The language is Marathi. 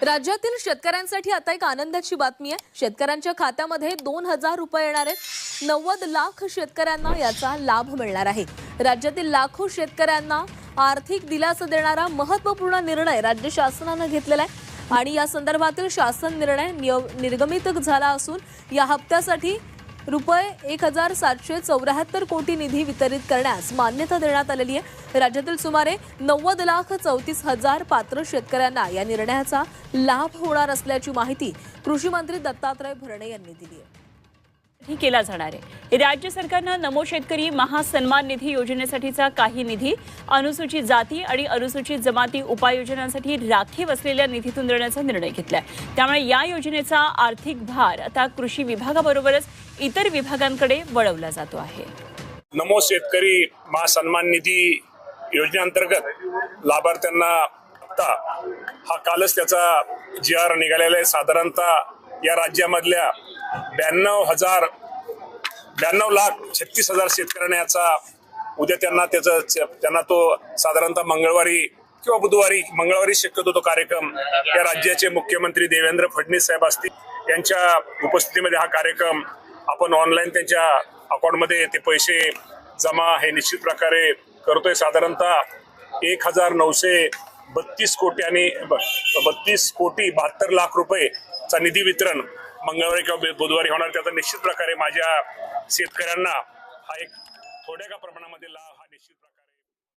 राज्यातील शेतकऱ्यांसाठी आता एक आनंदाची बातमी आहे। शेतकऱ्यांच्या खात्यामध्ये 2000 रुपये येणार आहेत। 90 लाख शेतकऱ्यांना याचा लाभ मिळणार आहे। राज्यातील लाखो शेतकऱ्यांना आर्थिक दिलासा देणारा महत्त्वपूर्ण निर्णय राज्य शासनाने घेतलेला आहे आणि या संदर्भातील शासन निर्णय निर्गमित झाला असून या हप्त्यासाठी रुपये 1774 कोटी निधी वितरित करण्यास मान्यता देण्यात आलेली आहे। राज्यातील सुमारे 90,34,000 पात्र शेतकऱ्यांना या निर्णयाचा लाभ होणार असल्याची माहिती कृषी मंत्री दत्तात्रय भरणे यांनी दिली आहे। ही केला जाणार आहे। राज्य सरकारने नमो शेतकरी महासन्मान निधी योजनेसाठीचा काही निधी अनुसूचित जाती आणि अनुसूचित जमाती उपाययोजनांसाठी राखीव असलेल्या निधीतून देण्याचा निर्णय घेतलाय। त्यामुळे या योजनेचा आर्थिक भार आता कृषी विभागाबरोबरच इतर विभागांकडे वळवला जातो आहे। नमो शेतकरी महासन्मान निधी योजनेअंतर्गत लाभार्थ्यांना हा कालच त्याचा GR निघालेला आहे। साधारणतः या राज्यामधल्या 92,36,000 शेतकऱ्यांना याचा उद्या त्यांना तो साधारणतः मंगळवारी किंवा बुधवारी शक्यतो तो कार्यक्रम या राज्याचे मुख्यमंत्री देवेंद्र फडणवीस साहेब असतील यांच्या उपस्थितीमध्ये हा कार्यक्रम आपण ऑनलाईन त्यांच्या अकाउंटमध्ये ते पैसे जमा हे निश्चित प्रकारे करतोय। साधारणतः 1,932 कोटी आणि 32,72 लाख रुपयेचा निधी वितरण मंगळवारी किंवा बुधवारी होणार। त्याचा निश्चित प्रकारे माझ्या शेतकऱ्यांना हा एक थोड्या का प्रमाणामध्ये लाभ